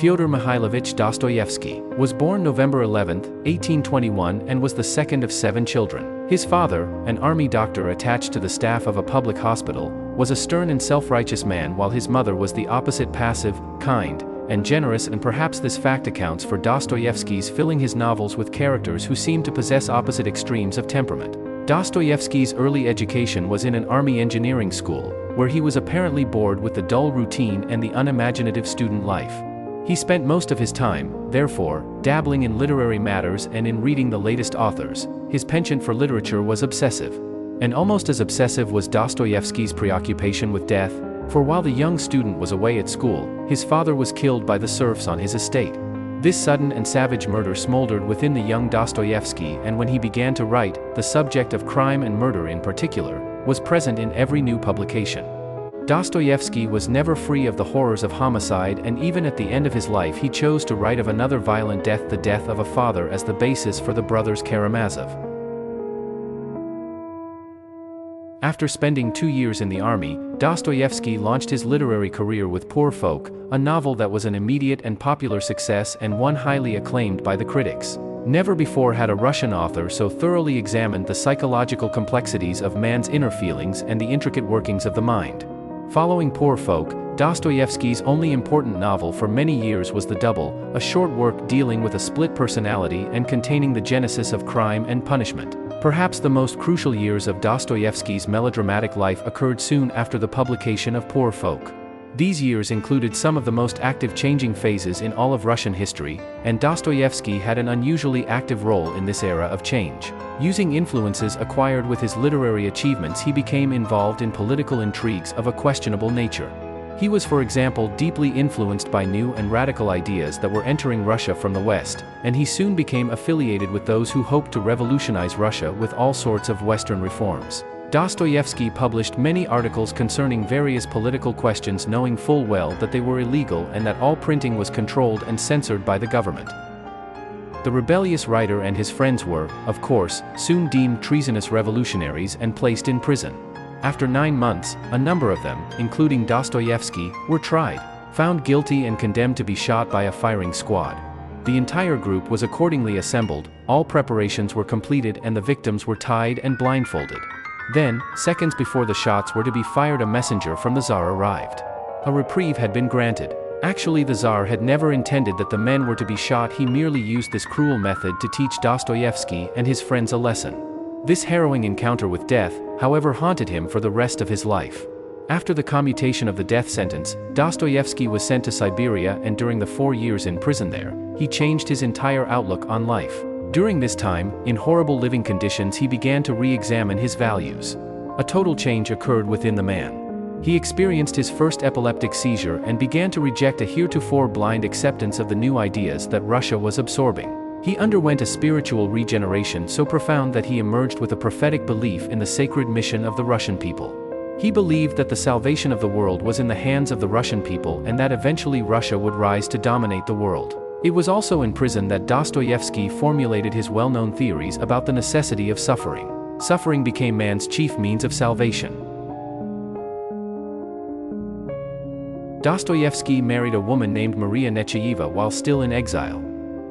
Fyodor Mikhailovich Dostoevsky, was born November 11, 1821 and was the second of 7 children. His father, an army doctor attached to the staff of a public hospital, was a stern and self-righteous man, while his mother was the opposite, passive, kind, and generous, and perhaps this fact accounts for Dostoevsky's filling his novels with characters who seem to possess opposite extremes of temperament. Dostoevsky's early education was in an army engineering school, where he was apparently bored with the dull routine and the unimaginative student life. He spent most of his time, therefore, dabbling in literary matters and in reading the latest authors. His penchant for literature was obsessive. And almost as obsessive was Dostoevsky's preoccupation with death, for while the young student was away at school, his father was killed by the serfs on his estate. This sudden and savage murder smoldered within the young Dostoevsky, and when he began to write, the subject of crime and murder in particular was present in every new publication. Dostoevsky was never free of the horrors of homicide, and even at the end of his life he chose to write of another violent death, the death of a father, as the basis for the brothers Karamazov. After spending 2 years in the army, Dostoevsky launched his literary career with Poor Folk, a novel that was an immediate and popular success and one highly acclaimed by the critics. Never before had a Russian author so thoroughly examined the psychological complexities of man's inner feelings and the intricate workings of the mind. Following Poor Folk, Dostoevsky's only important novel for many years was The Double, a short work dealing with a split personality and containing the genesis of crime and punishment. Perhaps the most crucial years of Dostoevsky's melodramatic life occurred soon after the publication of Poor Folk. These years included some of the most active changing phases in all of Russian history, and Dostoevsky had an unusually active role in this era of change. Using influences acquired with his literary achievements, he became involved in political intrigues of a questionable nature. He was, for example, deeply influenced by new and radical ideas that were entering Russia from the West, and he soon became affiliated with those who hoped to revolutionize Russia with all sorts of Western reforms. Dostoevsky published many articles concerning various political questions, knowing full well that they were illegal and that all printing was controlled and censored by the government. The rebellious writer and his friends were, of course, soon deemed treasonous revolutionaries and placed in prison. After 9 months, a number of them, including Dostoevsky, were tried, found guilty and condemned to be shot by a firing squad. The entire group was accordingly assembled, all preparations were completed, and the victims were tied and blindfolded. Then, seconds before the shots were to be fired, a messenger from the Tsar arrived. A reprieve had been granted. Actually, the Tsar had never intended that the men were to be shot. He merely used this cruel method to teach Dostoevsky and his friends a lesson. This harrowing encounter with death, however, haunted him for the rest of his life. After the commutation of the death sentence, Dostoevsky was sent to Siberia, and during the 4 years in prison there, he changed his entire outlook on life. During this time, in horrible living conditions, he began to re-examine his values. A total change occurred within the man. He experienced his first epileptic seizure and began to reject a heretofore blind acceptance of the new ideas that Russia was absorbing. He underwent a spiritual regeneration so profound that he emerged with a prophetic belief in the sacred mission of the Russian people. He believed that the salvation of the world was in the hands of the Russian people, and that eventually Russia would rise to dominate the world. It was also in prison that Dostoevsky formulated his well-known theories about the necessity of suffering. Suffering became man's chief means of salvation. Dostoevsky married a woman named Maria Nechayeva while still in exile.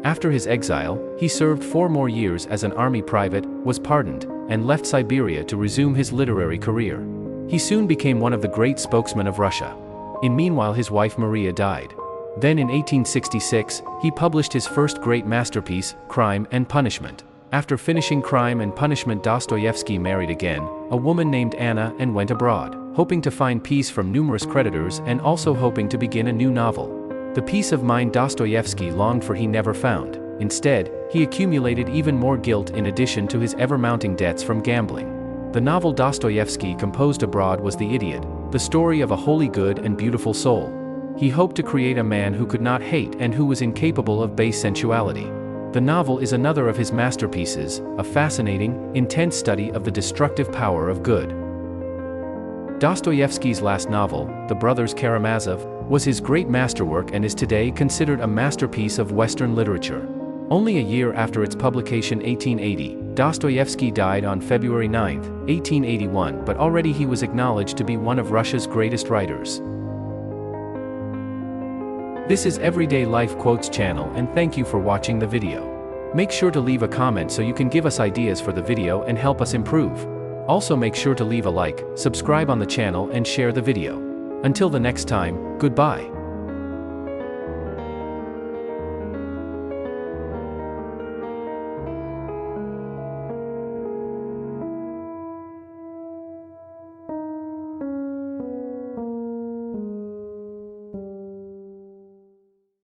After his exile, he served 4 more years as an army private, was pardoned, and left Siberia to resume his literary career. He soon became one of the great spokesmen of Russia. Meanwhile, his wife Maria died. Then in 1866, he published his first great masterpiece, Crime and Punishment. After finishing Crime and Punishment, Dostoevsky married again, a woman named Anna, and went abroad, hoping to find peace from numerous creditors and also hoping to begin a new novel. The peace of mind Dostoevsky longed for he never found. Instead, he accumulated even more guilt in addition to his ever-mounting debts from gambling. The novel Dostoevsky composed abroad was The Idiot, the story of a wholly good and beautiful soul. He hoped to create a man who could not hate and who was incapable of base sensuality. The novel is another of his masterpieces, a fascinating, intense study of the destructive power of good. Dostoevsky's last novel, The Brothers Karamazov, was his great masterwork and is today considered a masterpiece of Western literature. Only a year after its publication, 1880, Dostoevsky died on February 9, 1881, but already he was acknowledged to be one of Russia's greatest writers. This is Everyday Life Quotes channel, and thank you for watching the video. Make sure to leave a comment so you can give us ideas for the video and help us improve. Also make sure to leave a like, subscribe on the channel and share the video. Until the next time, goodbye.